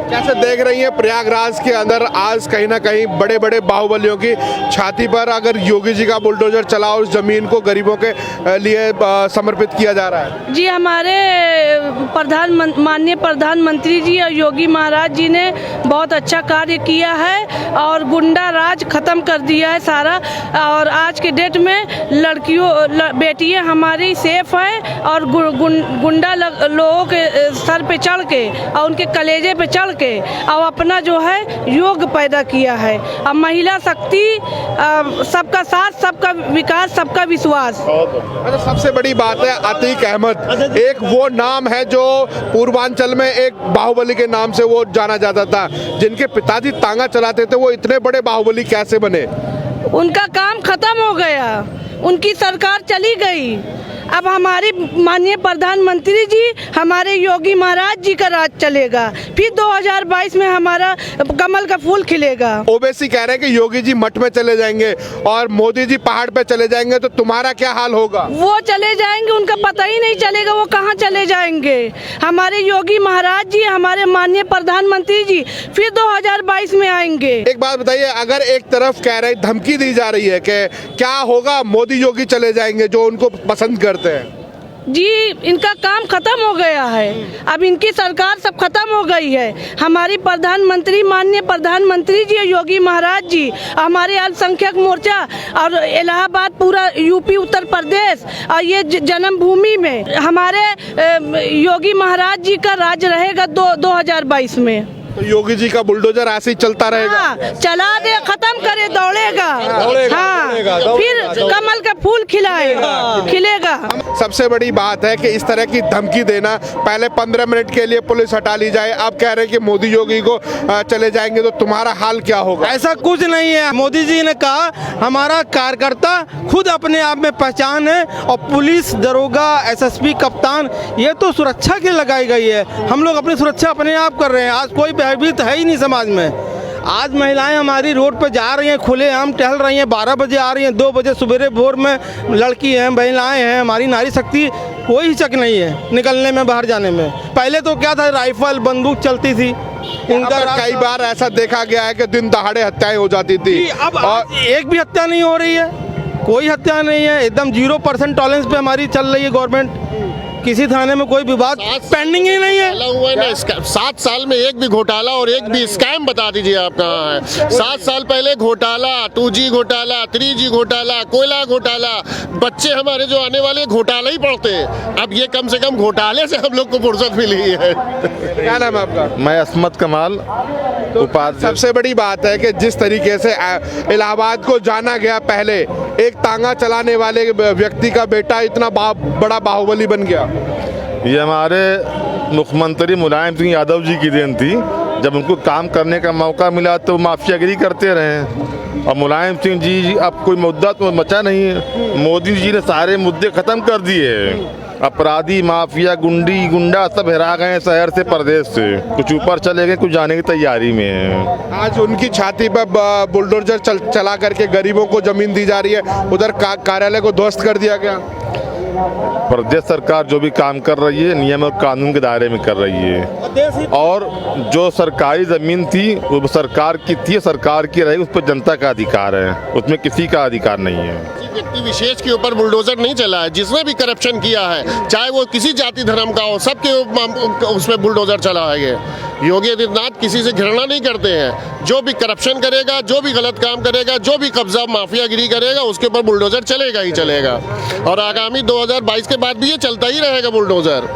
कैसे देख रही हैं प्रयागराज के अंदर आज कहीं ना कहीं बड़े बड़े बाहुबलियों की छाती पर अगर योगी जी का बुलडोजर चला और उस जमीन को गरीबों के लिए समर्पित किया जा रहा है। जी, हमारे माननीय प्रधानमंत्री जी और योगी महाराज जी ने बहुत अच्छा कार्य किया है और गुंडा राज खत्म कर दिया है सारा। और आज के डेट में बेटियां हमारी सेफ है और गुंडा लोगों के सर पे चढ़ के और उनके कलेजे पे चढ़ के और अपना जो है योग पैदा किया है। अब महिला शक्ति, सबका साथ, सबका विकास, सबका विश्वास। अच्छा, सबसे बड़ी बात है अतीक अहमद, एक वो नाम है जो पूर्वांचल में एक बाहुबली के नाम से वो जाना जाता था। जिनके पिताजी तांगा चलाते थे वो इतने बड़े बाहुबली कैसे बने? उनका काम खत्म हो गया, उनकी सरकार चली गई। अब हमारी माननीय प्रधानमंत्री जी, हमारे योगी महाराज जी का राज चलेगा। फिर 2022 में हमारा कमल का फूल खिलेगा। ओवैसी कह रहे हैं कि योगी जी मठ में चले जाएंगे और मोदी जी पहाड़ पे चले जाएंगे, तो तुम्हारा क्या हाल होगा? वो चले जाएंगे, उनका पता ही नहीं चलेगा वो कहाँ चले जाएंगे। हमारे योगी महाराज जी, हमारे माननीय प्रधानमंत्री जी फिर 2022 में आएंगे। एक बात बताइए, अगर एक तरफ कह रहे धमकी दी जा रही है कि क्या होगा, मोदी योगी चले जाएंगे जो उनको पसंद करते हैं। जी, इनका काम खत्म हो गया है, अब इनकी सरकार सब खत्म हो गई है। हमारी प्रधानमंत्री, माननीय प्रधानमंत्री जी योगी महाराज जी, हमारे अल्पसंख्यक मोर्चा और इलाहाबाद, पूरा यूपी उत्तर प्रदेश और ये जन्मभूमि में हमारे योगी महाराज जी का राज रहेगा 2022 में। तो योगी जी का बुलडोजर ऐसे ही चलता रहेगा? हाँ, चला दे, खत्म करे, दौड़ेगा। हाँ, फिर कमल का फूल खिलेगा। सबसे बड़ी बात है कि इस तरह की धमकी देना, पहले 15 मिनट के लिए पुलिस हटा ली जाए, अब कह रहे हैं कि मोदी योगी को चले जाएंगे, तो तुम्हारा हाल क्या होगा? ऐसा कुछ नहीं है। मोदी जी ने कहा हमारा कार्यकर्ता खुद अपने आप में पहचान है और पुलिस, दरोगा, एसएसपी, कप्तान, ये तो सुरक्षा के लगाई गई है। हम लोग अपनी सुरक्षा अपने आप कर रहे हैं। आज कोई भयभीत है ही नहीं समाज में। आज महिलाएं हमारी रोड पर जा रही हैं, खुलेआम टहल रही हैं, 12 बजे आ रही हैं, 2 बजे सुबह भोर में लड़की हैं, महिलाएं हैं। हमारी नारी शक्ति कोई हिचक नहीं है निकलने में, बाहर जाने में। पहले तो क्या था, राइफल बंदूक चलती थी। इनका कई बार ऐसा देखा गया है कि दिन दहाड़े हत्याएं हो जाती थी, अब एक भी हत्या नहीं हो रही है, कोई हत्या नहीं है। एकदम 0% टॉलरेंस पे हमारी चल रही है गवर्नमेंट। किसी थाने में कोई विवाद पेंडिंग ही नहीं है। 7 साल में एक भी घोटाला और एक भी स्कैम बता दीजिए आप कहाँ है? 7 साल पहले घोटाला, 2G घोटाला, 3G घोटाला, कोयला घोटाला, बच्चे हमारे जो आने वाले घोटाला ही पढ़ते हैं। अब ये कम से कम घोटाले से हम लोग को फुर्सत मिली है। क्या नाम है आपका? मैं अस्मत कमाल उपाध्याय। सबसे बड़ी बात है कि जिस तरीके से इलाहाबाद को जाना गया, पहले एक तांगा चलाने वाले व्यक्ति का बेटा इतना बड़ा बाहुबली बन गया। ये हमारे मुख्यमंत्री मुलायम सिंह यादव जी की देन थी। जब उनको काम करने का मौका मिला तो माफियागिरी करते रहे। और मुलायम सिंह जी, अब कोई मुद्दा तो बचा नहीं है। मोदी जी ने सारे मुद्दे खत्म कर दिए। अपराधी, माफिया, गुंडा सब हिरा गए शहर से, प्रदेश से। कुछ ऊपर चले गए, कुछ जाने की तैयारी में है। आज उनकी छाती पर बुलडोजर चला करके गरीबों को जमीन दी जा रही है, उधर कार्यालय को ध्वस्त कर दिया गया। प्रदेश सरकार जो भी काम कर रही है नियम और कानून के दायरे में कर रही है। और जो सरकारी ज़मीन थी वो सरकार की थी, सरकार की रही, उस पर जनता का अधिकार है, उसमें किसी का अधिकार नहीं है। व्यक्ति विशेष के ऊपर बुलडोजर नहीं चला है। जिसने भी करप्शन किया है, चाहे वो किसी जाति धर्म का हो, सबके उसमें बुलडोजर चला है। योगी आदित्यनाथ किसी से घृणा नहीं करते हैं। जो भी करप्शन करेगा, जो भी गलत काम करेगा, जो भी कब्जा माफियागिरी करेगा, उसके ऊपर बुलडोजर चलेगा ही चलेगा। और आगामी 2022 के बाद भी ये चलता ही रहेगा बुलडोजर,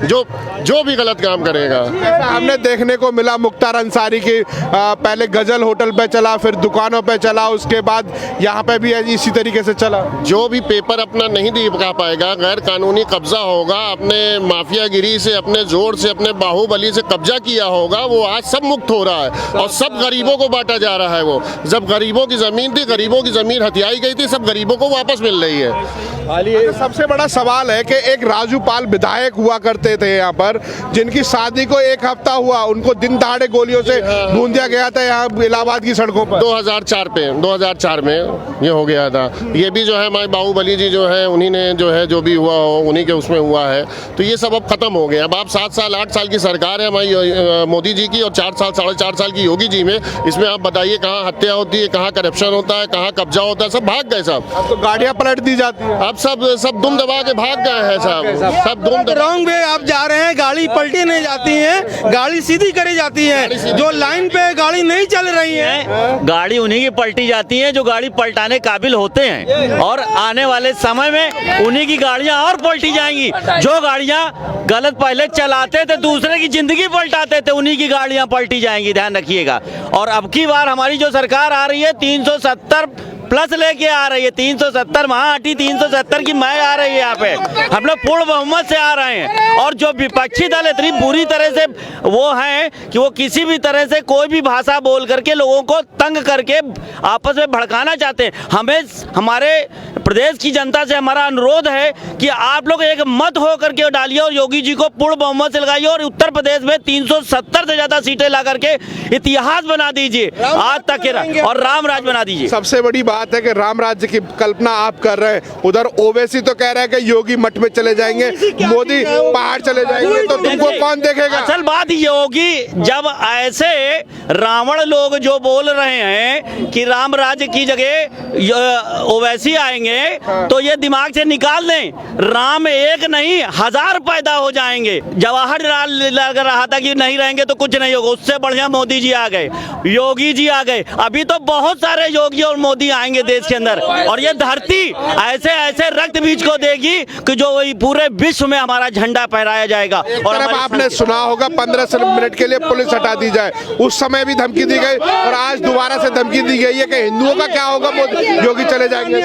जो भी गलत काम करेगा। हमने देखने को मिला मुख्तार अंसारी की पहले गजल होटल पे चला, फिर दुकानों पे चला, उसके बाद यहाँ पे भी इसी तरीके से चला। जो भी पेपर अपना नहीं दिखा पाएगा, गैर कानूनी कब्जा होगा, अपने माफियागिरी से, अपने जोर से, अपने बाहुबली से कब्जा किया होगा, वो आज सब मुक्त हो रहा है और सब गरीबों को बांटा जा रहा है। वो जब गरीबों की जमीन थी, गरीबों की जमीन हथियाई गई थी, सब गरीबों को वापस मिल रही है। सबसे बड़ा सवाल है कि एक राजू पाल विधायक हुआ करते रहते थे यहाँ पर, जिनकी शादी को 1 हफ्ता हुआ, उनको दिन दहाड़े गोलियों से भून दिया गया था यहाँ इलाहाबाद की सड़कों पर। 2004 में ये हो गया था। ये भी जो है हमारे बाहुबली जी जो है, उन्हीं ने जो है जो भी हुआ हो उन्हीं के उसमें हुआ है। तो ये सब अब खत्म हो गया। अब आप 7 साल 8 साल की सरकार है हमारी मोदी जी की, और 4 साल 4.5 साल की योगी जी में, इसमें आप बताइए कहाँ हत्या होती है, कहाँ करप्शन होता है, कहाँ कब्जा होता है, सब भाग गए सब। अब तो गाड़ियाँ पलट दी जाती है। अब सब दुम दबा के भाग गए हैं सब दुम दबा। रॉन्ग वे आप जा रहे हैं, गाड़ी पलटी नहीं जाती है, गाड़ी सीधी करी जाती है। जो लाइन पे गाड़ी नहीं चल रही है, गाड़ी उन्हीं की पलटी जाती है जो गाड़ी पलटाने काबिल होते हैं, और आने वाले समय में उन्हीं की गाड़ियां और पलटी जाएंगी। जो गाड़ियां गलत पहले चलाते थे, दूसरे की जिंदगी पलटाते थे, उन्हीं की गाड़ियां पलटी जाएंगी, ध्यान रखिएगा। और अब की बार हमारी जो सरकार आ रही है 370 प्लस लेके आ रही है। 370 वहाँ हटी, 370 की मैं आ रही है यहाँ पे। हम लोग पूर्ण बहुमत से आ रहे हैं। और जो विपक्षी दल इतनी बुरी तरह से वो हैं कि वो किसी भी तरह से कोई भी भाषा बोल करके लोगों को तंग करके आपस में भड़काना चाहते हैं। हमें हमारे प्रदेश की जनता से हमारा अनुरोध है कि आप लोग एक मत हो करके डालिए और योगी जी को पूर्ण बहुमत से लगाइए, और उत्तर प्रदेश में 370 से ज्यादा सीटें ला करके इतिहास बना दीजिए आज तक के, और राम राज बना दीजिए। सबसे बड़ी बात है कि राम राज्य की कल्पना आप कर रहे हैं। उधर ओवैसी तो कह रहा है कि योगी मठ में चले जाएंगे, मोदी पहाड़ चले जाएंगे, तो तुमको कौन देखेगा? असल बात ये होगी, जब ऐसे रावण लोग जो बोल रहे हैं कि राम राज्य की जगह ओवैसी आएंगे, तो ये दिमाग से निकाल दें, राम एक नहीं 1000 पैदा हो जाएंगे। जवाहरलाल लग रहा था कि नहीं रहेंगे तो कुछ नहीं होगा, उससे बढ़िया मोदी जी आ गए, योगी जी आ गए, अभी तो बहुत सारे योगी और मोदी आएंगे देश के अंदर, और ये धरती ऐसे ऐसे रक्त बीज को देगी कि जो पूरे विश्व में हमारा झंडा फहराया जाएगा। और अब आपने सुना होगा 15 मिनट के लिए पुलिस हटा दी जाए, उस समय भी धमकी दी गई, और आज दोबारा से धमकी दी गई है कि हिंदुओं का क्या होगा, योगी चले जाएंगे।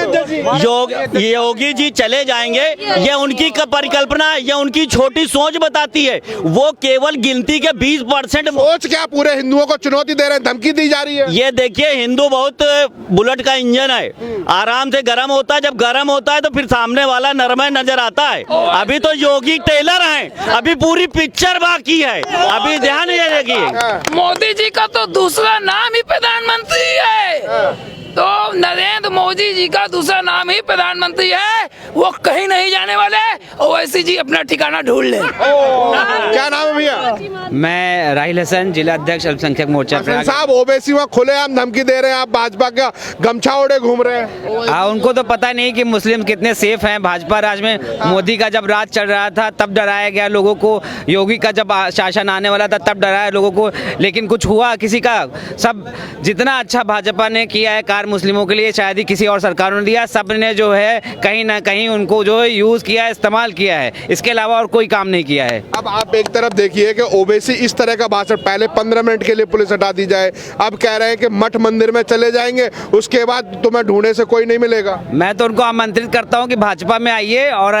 योगी जी चले जाएंगे, ये उनकी परिकल्पना, ये उनकी छोटी सोच बताती है। वो केवल गिनती के 20% सोच क्या, पूरे हिंदुओं को चुनौती दे रहे हैं, धमकी दी जा रही है। ये देखिए, हिंदू बहुत बुलेट का इंजन है, आराम से गर्म होता है, जब गर्म होता है तो फिर सामने वाला नरम नजर आता है। अभी तो योगी टेलर हैं, अभी पूरी पिक्चर बाकी है, अभी ध्यान ये रखिए। मोदी जी का तो दूसरा नाम ही प्रधानमंत्री है, तो नरेंद्र मोदी जी का दूसरा नाम ही प्रधानमंत्री है, वो कहीं नहीं जाने वाले। ओवैसी जी अपना ठिकाना ढूंढ ले। क्या नाम है भैया? मैं राहिल हसन, जिला अध्यक्ष अल्पसंख्यक मोर्चा। साहब, ओवैसी वहाँ खुलेआम धमकी दे रहे हैं, आप भाजपा का गमछा ओढ़े घूम रहे हैं। उनको तो पता नहीं कि मुस्लिम कितने सेफ हैं। भाजपा राज में मोदी का जब राज चल रहा था तब डराया गया लोगों को, योगी का जब शासन आने वाला था तब डराया लोगों को, लेकिन कुछ हुआ किसी का? सब जितना अच्छा भाजपा ने किया है कार्य मुस्लिमों के लिए, शायद ही किसी और सरकारों ने दिया। सब ने जो है कहीं ना कहीं उनको जो है यूज किया है, इस्तेमाल किया है, इसके अलावा और कोई काम नहीं किया है। अब आप एक तरफ देखिए कि ओवैसी इस तरह का भाषण, पहले 15 मिनट के लिए पुलिस हटा दी जाए, अब कह रहे हैं कि मठ मंदिर में चले जाएंगे, उसके बाद तुम्हें ढूंढने से कोई नहीं मिलेगा। मैं तो उनको आमंत्रित करता हूं कि भाजपा में आइए और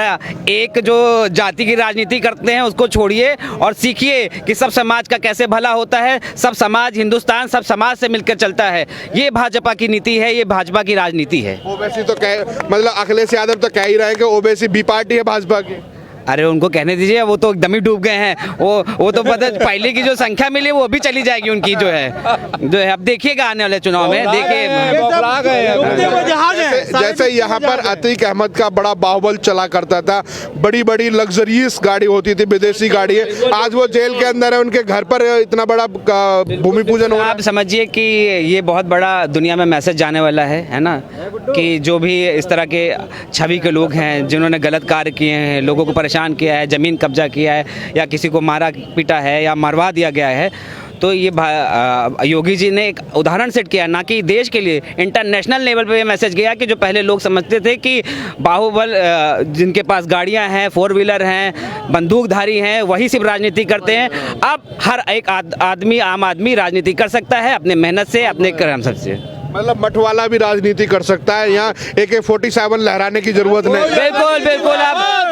एक जो जाति की राजनीति करते हैं उसको छोड़िए और सीखिए कि सब समाज का कैसे भला होता है। सब समाज, हिंदुस्तान सब समाज से मिलकर चलता है। ये भाजपा की नीति है, ये भाजपा की राजनीति है। ओवैसी तो मतलब अखिलेश यादव तो कह ही रहे हैं कि ओवैसी बी पार्टी है भाजपा की। अरे उनको कहने दीजिए, वो तो एकदम ही डूब गए हैं। वो तो पता, पहले की जो संख्या मिली वो भी चली जाएगी उनकी, जो है अब देखिएगा आने वाले चुनाव में, देखिए। जैसे यहाँ पर अतीक अहमद का बड़ा बाहुबल चला करता था, बड़ी बड़ी लग्जरियस गाड़ी होती थी, विदेशी गाड़ी है, आज वो जेल के अंदर है, उनके घर पर इतना बड़ा भूमि पूजन हो रहा है। आप समझिए कि ये बहुत बड़ा दुनिया में मैसेज जाने वाला है ना, कि जो भी इस तरह के छवि के लोग हैं जिन्होंने गलत कार्य किए हैं, लोगों को परेशान किया है, जमीन कब्जा किया है, या किसी को मारा पीटा है या मरवा दिया गया है, तो ये योगी जी ने एक उदाहरण सेट किया, ना कि देश के लिए, इंटरनेशनल लेवल पे ये मैसेज गया कि जो पहले लोग समझते थे कि बाहुबल जिनके पास गाड़ियां हैं, 4 व्हीलर हैं, बंदूकधारी हैं, वही सिर्फ राजनीति करते हैं। अब हर एक आदमी, आम आदमी राजनीति कर सकता है अपने मेहनत से, अपने कर्म से। मतलब मठ वाला भी राजनीति कर सकता है, यहाँ AK-47 लहराने की जरूरत नहीं। बिल्कुल बिल्कुल।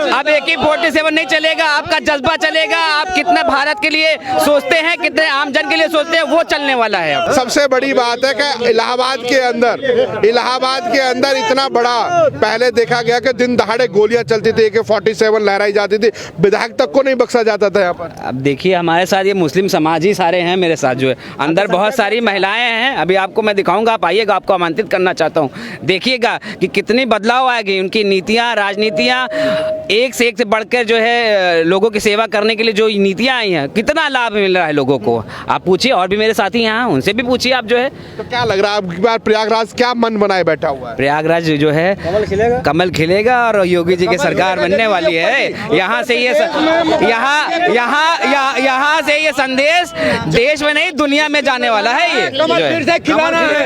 अब AK-47 नहीं चलेगा, आपका जज्बा चलेगा। आप कितना भारत के लिए सोचते हैं, कितने आम जन के लिए सोचते हैं, वो चलने वाला है अब। सबसे बड़ी बात है कि इलाहाबाद के अंदर इतना बड़ा पहले देखा गया कि दिन दहाड़े गोलियां चलती थी, AK-47 लहराई जाती थी, विधायक तक को नहीं बख्शा जाता था यहाँ पर। अब देखिए हमारे साथ ये मुस्लिम समाज ही सारे हैं मेरे साथ जो है, अंदर बहुत सारी महिलाएं हैं। अभी आपको मैं दिखाऊंगा, आप आइएगा, आपको आमंत्रित करना चाहता हूँ। देखिएगा कि कितनी बदलाव आएगी, उनकी नीतियाँ, राजनीतियाँ एक से बढ़कर जो है लोगों की सेवा करने के लिए जो नीतियाँ आई हैं, कितना लाभ मिल रहा है लोगों को। आप पूछिए, और भी मेरे साथी यहाँ, उनसे भी पूछिए आप जो है। तो क्या लग रहा है अब की बार प्रयागराज क्या मन बनाए बैठा हुआ है? प्रयागराज जो है कमल खिलेगा और योगी जी की सरकार बनने वाली है। यहाँ से ये संदेश देश में नहीं दुनिया में जाने वाला है। ये जो है